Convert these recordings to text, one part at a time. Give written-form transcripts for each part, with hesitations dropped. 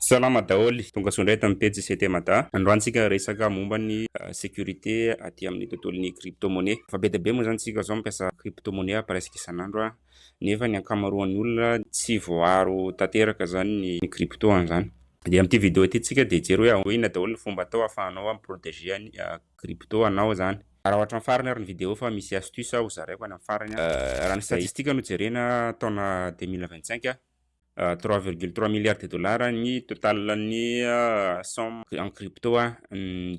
Salama daholo, tonga sondray tamin'ny pejy CT Mada. Androantsika resaka momba ny sécurité aty amin'ny tontolon'ny crypto-monnaie. Fa be dia be moa zany tsika zao mampiasa crypto-monnaie presque isan'andro nefa ny ankamaroan'ny olona tsy voaro tanteraka zany ny crypto an'izany. Dia amin'ity vidéo ity tsika dia jery hoe inona daholo ny fomba atao ahafahanao mamprotéger ny crypto anao zany. Raha ohatra amin'ny farany ary ny vidéo fa misy astuce ho zaraiko any amin'ny farany. Raha ny statistique no jerena taona 2025 3,3 milliards de dollars ny totalan'ny somme en crypto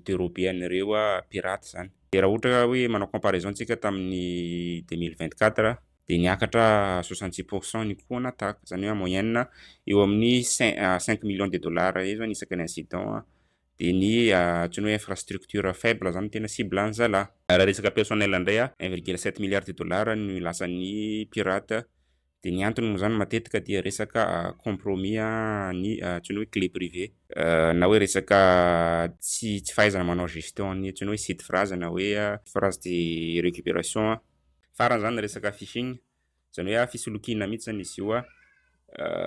d'européen'ireo pirate zany. De raha ohatra hoe manao comparaison tsika tamin'ny 2024 dia niakatra 66% ny coût n'attaque, zany hoe en moyenne eo amin'ny 5 millions de dollars eo zany isaky ny incident dia ny ohatrany hoe infrastructure faible zany tena cible ny zalahy. Raha resaka personnel indray 1,7 milliards de dollars ny lasan'ny pirate. Dia ny antony moa zany matetika dia resaka compromis ny ohatrany hoe clé privé na hoe resaka tsy fahaizana manao gestion ny ohatrany hoe site phrase na hoe phrase de récupération. Farany zany resaka phishing, zany hoe fisolokiana mihitsy zany izy io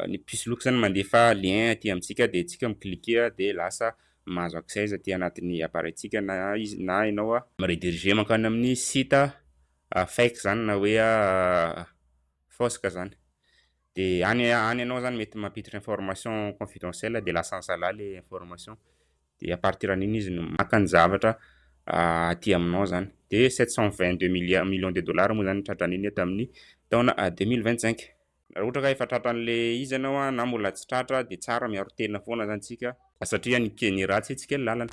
ny pisoloky zany mandefa lien aty amintsika dia tsika mikliquer dia lasa mahazo accès aty anatin'ny appareil-tsika na ianao rediriger mankany amin'ny site fake zany na hoe fosque zany. Dia any ianao zany mety mampiditra information confidentielle dia lasa zalahy le information. Dia à partir an'iny izy no maka ny zavatra aty aminao zany. Dia 722 millions de dollars moa zany tratran'iny tamin'ny taona 2025. Raha ohatra ka efa tratran'le izy ianao na mbola tsy tratra dia tsara miaro tena foana zany tsika satria ny ratsy tsika ny lalana.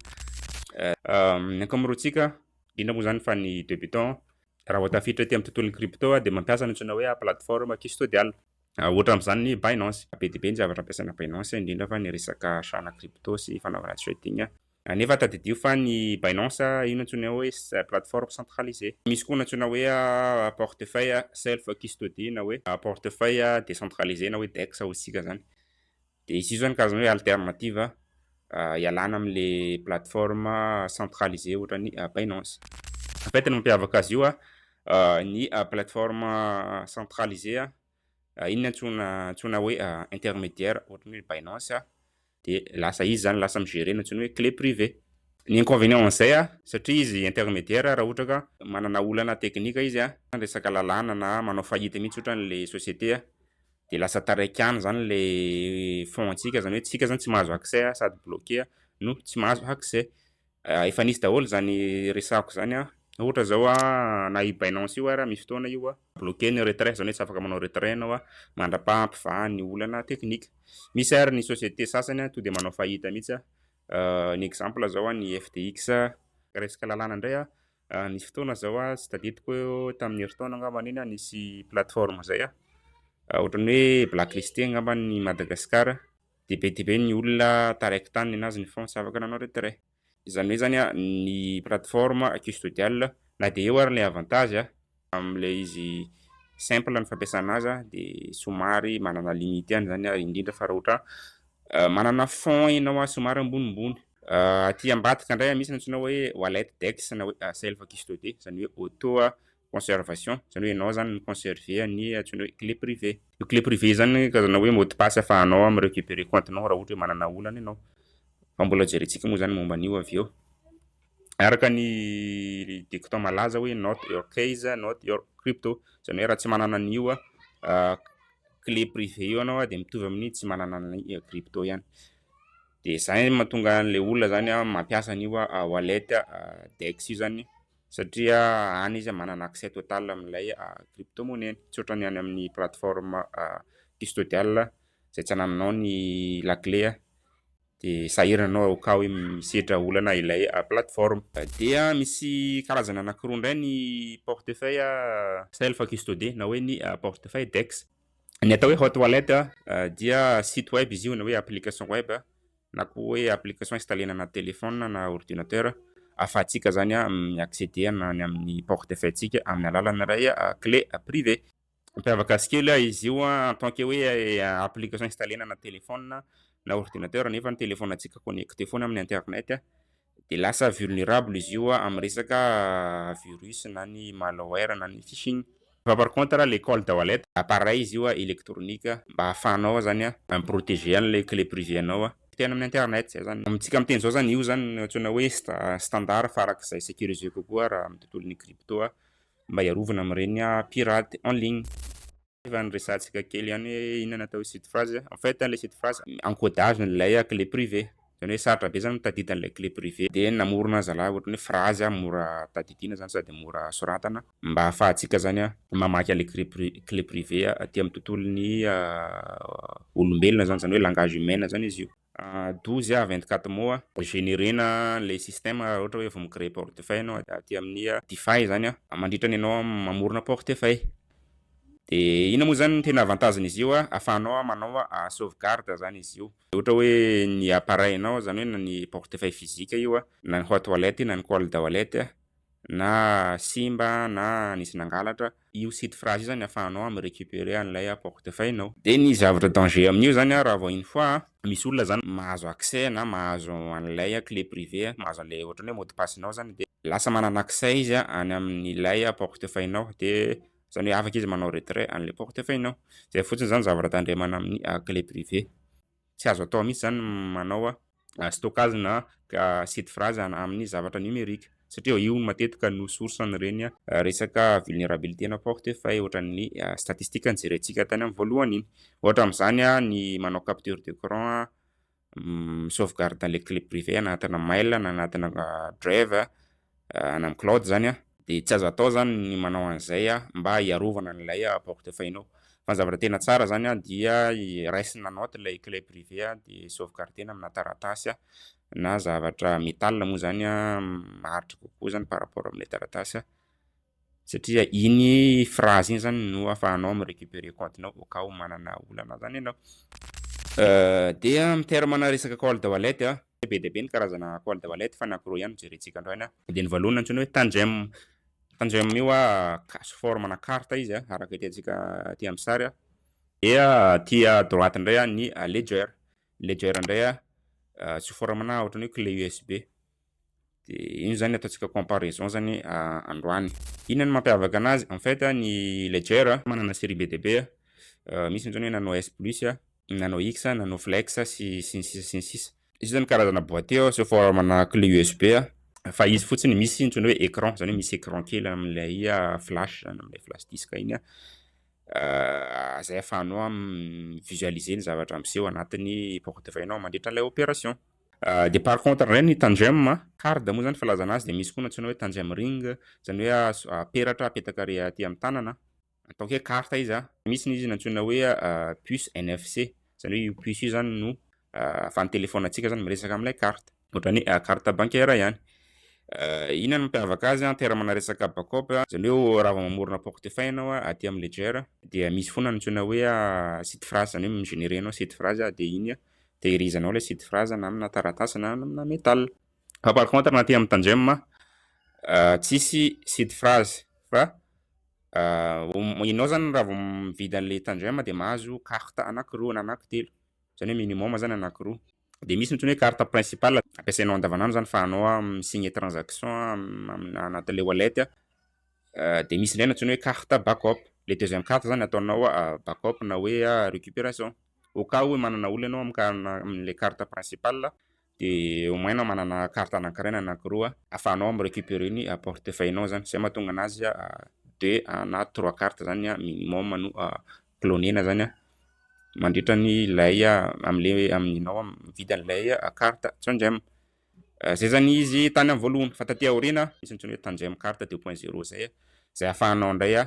Ny ankamaroantsika indrindra moa zany fa ny débutant raha vao tafiditra aty amin'ny tontolon'ny crypto dia mampiasa ny antsoina hoe plateforme custodiale. Ohatra amin'izany ny Binance. Be dia be ny zavatra ampiasaina Binance indrindra fa ny resaka achat-na crypto sy fanaovana trading. Nefa tadidio fa ny Binance io no antsoina hoe plateforme centralisée. Misy koa ny antsoina hoe portefeuille self custody na hoe portefeuille décentralisé na hoe DEX hotsika zany. Dia izy io zany karazana hoe alternative ialana amin'le plateforme centralisé ohatra ny Binance. En fait ny mampiavaka azy io ny plateforme centralisé iny antsoina hoe intermédiaire ohatra ny Binance dia lasa izy zany lasa migérer ny antsoina hoe clé privé. Ny inconvénient an'izay satria izy intermédiaire raha ohatra ka manana olana teknika izy resaka lalàna na manao fahita mihitsy ohatra n'le société dia lasa taraikana zany le fonds antsika, zany hoe tsika zany tsy mahazo accès sady bloqué no tsy mahazo accès. Efa nisy daholo zany resako zany ohatra zao na i Binance io raha misy fotoana io bloqué ny retrait, zany hoe tsy afaka manao retrait ianao mandra-pahampivaha ny olana teknika. Misy ary ny société sasany to dia manao fahita mihitsy. Ny exemple zao ny FTX resaka lalàna indray nisy fotoana zao tsy tadidiko tamin'ny herintaona angambany iny nisy plateforme zay ohatrany hoe blacklisté angambany ny Madagascar dia be dia be ny olona taraiky tany ninazy ny fonds tsy afaka nanao retrait. Zany hoe zany ny plateforme custodiale na dia eo ary le avantage amin'le izy simple ny fampiasana azy dia somary manana limite ihany zany indrindra fa raha ohatra manana fonds ianao somary ambonimbony. Aty ambadika indray misy ny antsoina hoe wallet DEX na hoe self custody, zany hoe auto conservation, zany hoe ianao zany conserver ny antsoina hoe clé privé. Io clé privé zany karazana hoe mot de passe ahafahanao récupérer compte-nao raha ohatra hoe manana olana ianao. Fa mbola jerentsika moa zany momba an'io avy eo. Araka ny dicton malaza hoe not your case, not your crypto, zany hoe raha tsy manana an'io clé privé io anao dia mitovy amin'ny tsy manana ny crypto ihany. Dia zay mahatonga an'le olona zany mampiasa an'io wallet DEX io zany satria any izy manana accès total amin'ilay crypto-monnaie tsy ohatra ny any amin'ny plateforme custodiale izay tsy anananao ny la clé dia sahiranao au cas hoe misedra olana ilay plateforme. Dia misy karazana anankiroa indray ny portefeuille self custody na hoe ny portefeuille DEX. Ny atao hoe hot wallet dia site web izy io na hoe application web na koa hoe application installena na téléphone na ordinateur ahafahantsika zany mi-accéder any amin'ny portefeuille-tsika amin'ny alalana ray clé privé. Mampiavaka azy kely izy io en tant que hoe application installena na téléphone na ordinateur nefa ny téléphone antsika connecté foana amin'ny internet dia lasa vulnérable izy io amin'ny resaka virus na ny malware na ny phishing. Fa par contre le code wallet appareil izy io électronique mba ahafahanao zany miprotéger an'le clé privé anao tena amin'ny internet zay zany. Amintsika miteny zao zany io zany antsoina hoe standard farak'izay sécurisé kokoa raha amin'ny tontolon'ny crypto mba iarovana amin'ireny pirate en ligne. Efa niresantsika kely ihany hoe inona natao site phrase. En fait le site phrase encodage n'ilay clé privé. Zany hoe sarotra be zany mitadidy an'ilay clé privé de namorona zalahy ohatry ny hoe phrase mora tadidina zany sady mora soratana mba ahafahantsika zany mamaky an'ilay clé privé aty amin'ny tontolon'ny olombelona zany hoe langage humain zany izy io. 12 à 24 mois générena les systèmes ohatra hoe vao micréer portefeuille anao aty amin'ny DeFi zany mandritrany anao mamorona portefeuille. De ina moa zany tena avantageny io afahanao manao sauvegarde zany izy io. Ohatra hoe ny appareil anao zany hoe na ny portefeuille physique io na ny hot wallet na ny cold wallet na simba na nisy nangalatra, io site phrase io zany afahanao récupérer an'ilay portefeuille nao. De ny zavatra danger amin'io zany raha vao une fois misy olona zany mahazo accès na mahazo an'ilay clé privé, mahazo an'ilay ohatra hoe mot de passe nao zany de lasa manana accès izy any amin'ilay portefeuille nao de zany hoe afaka izy manao retrait an'ilay portefeuille nao. Zay fotsiny zany zavatra tandremana amin'ny clé privé. Tsy azo atao mihitsy zany manao stockage na site phrase amin'ny zavatra numérique satria io matetika no source an'ireny resaka vulnérabilité na portefeuille ohatra ny statistique nijerentsika tany amin'ny voalohany iny. Ohatra amin'izany ny manao capture d'écran, sauvegarde an'ilay clé privé anatina mail na anatina drive na amin'ny cloud zany de tsy azo atao zany ny manao an'izay mba hiarovana an'ilay portefeuille nao. Fa ny zavatra tena tsara zany dia raisina note ilay clé privé de sauvegardena amina taratasy na zavatra métal moa zany maharitra kokoa zany par rapport amin'ilay taratasy satria iny phrase iny zany no afahanao récupérer compte-nao au cas où manana olana zany ianao. De amin'ny termana resaka cold wallet be dia be ny karazana cold wallet fa anankiroa ihany jerentsika androany de ny voalohany antsoina hoe tangem. Tangem io sous forme carte izy araka itentsika aty amin'ny sary dia aty à droite indray ny ledger. Ledger indray sous forme ohatra ny hoe clé USB. De iny zany ataontsika comparaison zany androany. Inona ny mampiavaka anazy? En fait ny ledger manana série be dia be misy zany hoe nano S plus, nano X, nano flex sy ny sisa. Izy zany karazana boîtier sous forme clé USB fa izy fotsiny misy antsoina hoe écran, zany hoe misy écran kely amin'ilay flash amin'ilay flash disk iny zay afahanao visualiser ny zavatra miseho anatin'ny portefeuille nao mandritra an'ilay opération. De par contre indray ny tangem card moa zany filazana azy de misy koa ny antsoina hoe tangem ring, zany hoe peratra apetaka aty amin'ny tanana atao hoe carte izy misy izy antsoina hoe puce NFC, zany hoe io puce io zany no afahan'ny téléphone antsika zany miresaka amin'ilay carte ohatra ny carte bancaire ihany. Inona ny mampiavaka azy en terme resaka backup zany hoe raha vao mamorona portefeuille anao aty amin'ny ledger dia misy foana ny antsoina hoe site phrase, zany hoe migénérer anao site phrase de iny tehirizanao ilay site phrase na amina taratasy na amina métal. Fa par contre na aty amin'ny tangem tsisy site phrase fa ianao zany raha vao mividy an'ilay tangem de mahazo carte anankiroa na anankitelo, zany hoe minimum zany anankiroa. De misy antsoina hoe carte principale ampiasainao andavanandro zany fa anao misigner transaction anatin'ilay wallet de misy indray antsoina hoe carte backup. Le deuxième carte zany ataonao backup na hoe récupération au cas où manana olana anao amin'ilay carte principale de au moins anao manana carte anankiray na anankiroa afahanao récupérer ny portefeuille nao zany. Zay mahatonga anazy 2 na 3 carte zany minimum no clonena zany mandritra ny ilay aminao mividy an'ilay carte tangem. Zay zany izy tany amin'ny voalohany fa taty aoriana misy antsoina hoe tangem carte 2.0 zay afahanao indray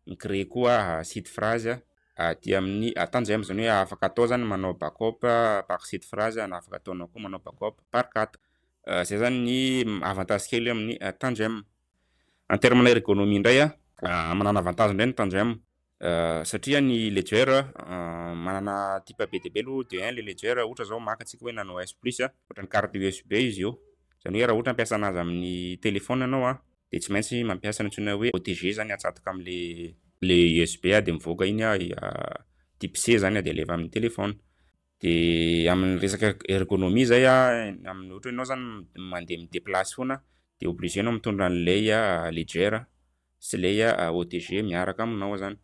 micréer koa site phrase aty amin'ny tangem, zany hoe afaka atao zany manao backup par site phrase na afaka ataonao koa manao backup par carte. Zay zany ny avantage kely amin'ny tangem. En terme ergonomie indray manana avantage indray ny tangem satria ny ledger manana type be dia be aloha de 1 le ledger ohatra zao maka antsika hoe nano S plus ohatra ny carte USB izy io, zany hoe raha ohatra mampiasa anazy amin'ny téléphone anao de tsy maintsy mampiasa ny antsoina hoe OTG zany atsatoka am'le USB de mivoaka iny type C zany de aleva amin'ny téléphone. De amin'ny resaka ergonomie zay amin'ny ohatra ianao zany mandeha midéplace foana de obligé anao mitondra an'ilay ledger sy lay OTG miaraka aminao zany.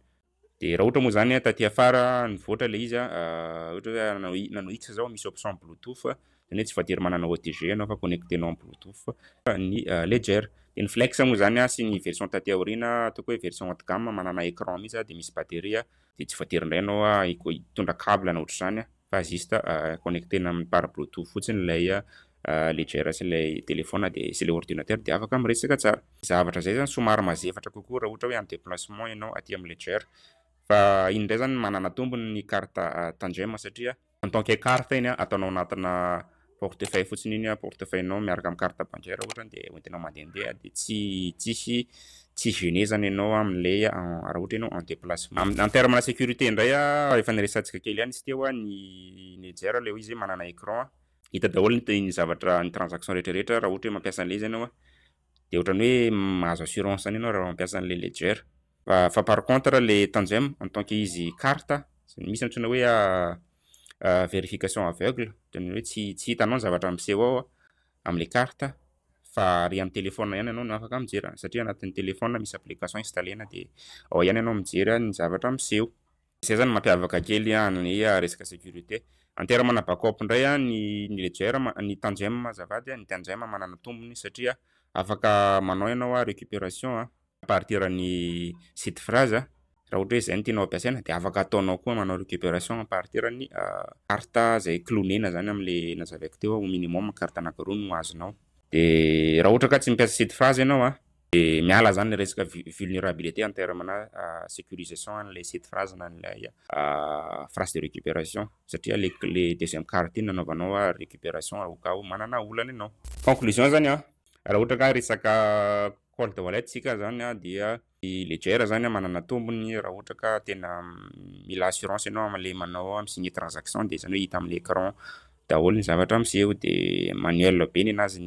De raha ohatra moa zany taty afara nivoatra le izy ohatra hoe nanao X zao misy option bluetooth, zany hoe tsy voatery manana OTG anao fa connectenao am bluetooth ny ledgers. De ny flex moa zany sy ny version taty aoriana ataoko hoe version haut de gamme manana écran mihitsy de misy batterie de tsy voatery indray anao hitondra câble na ohatr'izany fa juste connectena amin'ny par bluetooth fotsiny lay ledgers sy lay téléphone sy lay ordinateur de afaka miresaka tsara. Zavatra zay zany somary mazefatra kokoa raha ohatra hoe en déplacement ianao aty amin'ny ledgers. Fa iny ndray zany manana tombony ny carte tandrem satria en tant que carte iny ataonao anatina portefeuille fotsiny iny portefeuille-nao miaraka amin'ny carte bancaire ohatra de hoentinao mandehandeha de tsy gêné zany ianao am'le raha ohatra ianao en déplacement. En terme na sécurité ndray efa niresantsika kely ihany izy teo ny ledgers le izy manana écran hita daholo ny zavatra ny transaction rehetrarehetra raha ohatra hoe mampiasa an'le izy ianao de ohatrany hoe mahazo assurance zany ianao raha mampiasa an'le ledgers. Fa par contre le tandem en tant que izy carte misy antsoina hoe vérification aveugle, zany hoe tsy hitanao ny zavatra miseho ao am'le carte fa ary amin'ny téléphone ihany ianao no afaka mijery satria anatin'ny téléphone misy application installena de ao ihany ianao mijery ny zavatra miseho. Zay zany mampiavaka kely ny resaka sécurité. En terme na backup ndray ny ledgers ny tandem azafady ny tandem manana tombony satria afaka manao ianao récupération à partir ny site phrase raha ohatra hoe zay no tianao ampiasaina de afaka ataonao koa manao récupération à partir ny carte zay clonena zany am'le nazavaiko teo au minimum carte anankiroa no azonao. De raha ohatra ka tsy mampiasa site phrase ianao de miala zany resaka vulnérabilité en terme na sécurisation an'le site phrase na an'lay phrase de récupération satria le deuxième carte iny nanaovanao récupération au cas où manana olana ianao. Conclusion zany raha ohatra ka resaka cold wallet sika zany dia ledgers zany manana tombony raha ohatra ka tena mila assurance ianao am'le manao misigner transaction de zany hoe hita am'le écran daholo ny zavatra miseho de manuel be ninazy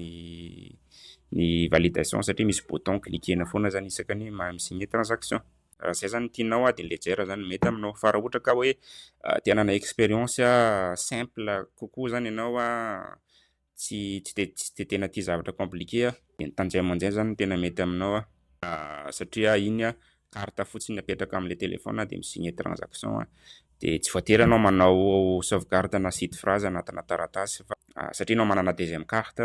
ny validation satria misy bouton cliquena foana zany isakany misigner transaction. Zay zany tianao de ledgers zany mety aminao fa raha ohatra ka hoe te hanana expérience simple kokoa zany ianao tsy de tena tia zavatra compliqué de ny tandem am'zay zany tena mety aminao satria iny carte fotsiny apetraka am'le téléphone de misigner transaction de tsy voatery anao manao sauvegarde na site phrase anatina taratasy fa satria anao manana deuxième carte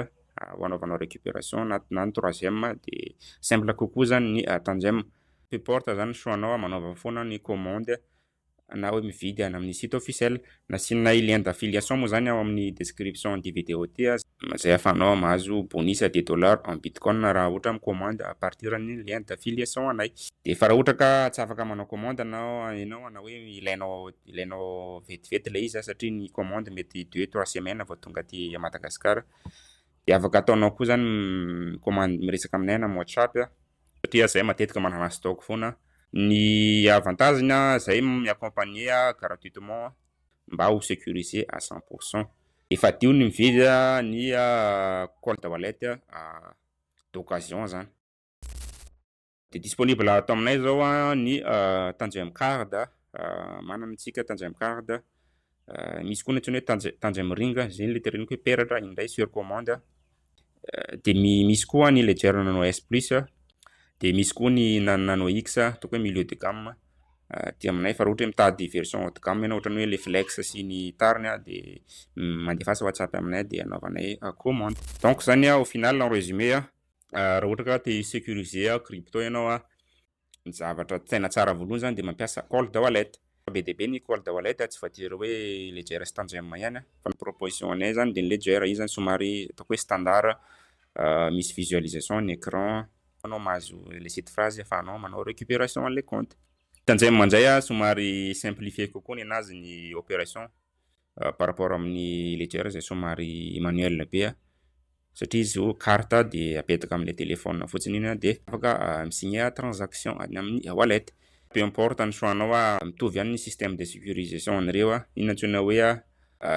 ho anaovanao récupération na ny troisième de simple kokoa zany ny tandem. Peu importe zany choix-nao manaova foana ny commande na hoe mividy any amin'ny site officiel. Nasinay lien d'affiliation moa zany ao amin'ny description du vidéo ty zay ahafahanao mahazo bonus $2 en bitcoin raha ohatra micommande à partir ny lien d'affiliation anay. De fa raha ohatra ka tsy afaka manao commande ianao na hoe ilainao vetivety le izy satria ny commande mety 2-3 semaines vao tonga aty Madagasikara de afaka ataonao koa zany commande miresaka aminay na WhatsApp satria zay matetika manana stock foana. Ny avantageny zay mi-accompagner gratuitement mba ho sécurisé à 100%. Efa dio ny mividy ny cold wallet d'occasion zany. De disponible ato aminay zao ny tandem card manana antsika tandem card misy koa ny antsoina hoe tandem ring zay le tereniko hoe peratra indray sur commande de misy koa ny ledgers nano S plus de misy koa ny nano X ataoko hoe milieu de gamme ty aminay fa raha ohatra hoe mitady version haut de gamme ianao ohatrany hoe le flex sy ny tariny de mandefasa WhatsApp aminay de anaovanay commande. Donc zany au final en résumé raha ohatra ka te sécuriser crypto ianao ny zavatra tena tsara voalohany zany de mampiasa cold wallet. Be de be ny cold wallet tsy voatery hoe ledgers tandem ihany fa ny proposition anay zany de ny ledgers izy zany somary ataoko hoe standard misy visualisation ny écran anao mahazo le site phrase ahafahanao manao récupération an'le compte. Tandem manjay somary simplifié kokoa ny anazy ny opération par rapport amin'ny ledgers zay somary manuel be satria izy io carte de apetaka am'le téléphone fotsiny iny de afaka misigner transaction any amin'ny wallet. Peu importe ny choix-nao mitovy ihany ny système de sécurisation an'ireo iny antsoina hoe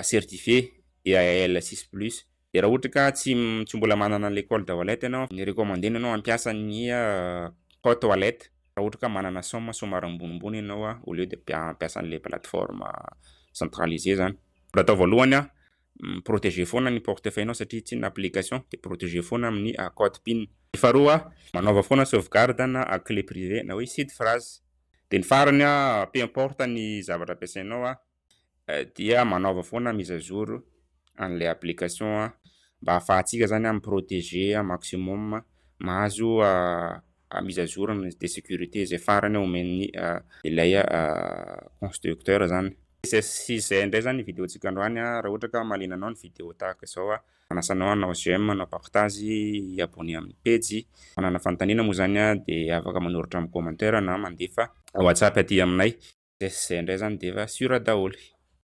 certifié EAL6+. De raha ohatra ka tsy mbola manana an'le cold wallet ianao ny recommandena ianao ampiasa ny hot wallet raha ohatra ka manana somme somary ambonimbony ianao au lieu de ampiasa an'le plateforme centralisé zany. Atao voalohany protéger foana ny portefeuille-nao satria tsy ny application de protéger foana amin'ny code PIN. Faharoa manaova foana sauvegarde na clé privé na hoe site phrase De ny farany peu importe ny zavatra ampiasainao dia manaova foana mise à jour an'le application mba ahafahantsika zany mi-protéger maximum mahazo mise à jour de sécurité zay farany omen'ny ilay constructeur zany. Sy zay ndray zany videontsika androany raha ohatra ka mahaliana anao ny video tahaka zao manasanao hanao j'aime, hanao partage, abonné amin'ny page. Manana fanontaniana moa zany de afaka manoratra amin'ny commentaire na mandefa WhatsApp aty aminay. Zay ndray zany de efa sura daholy.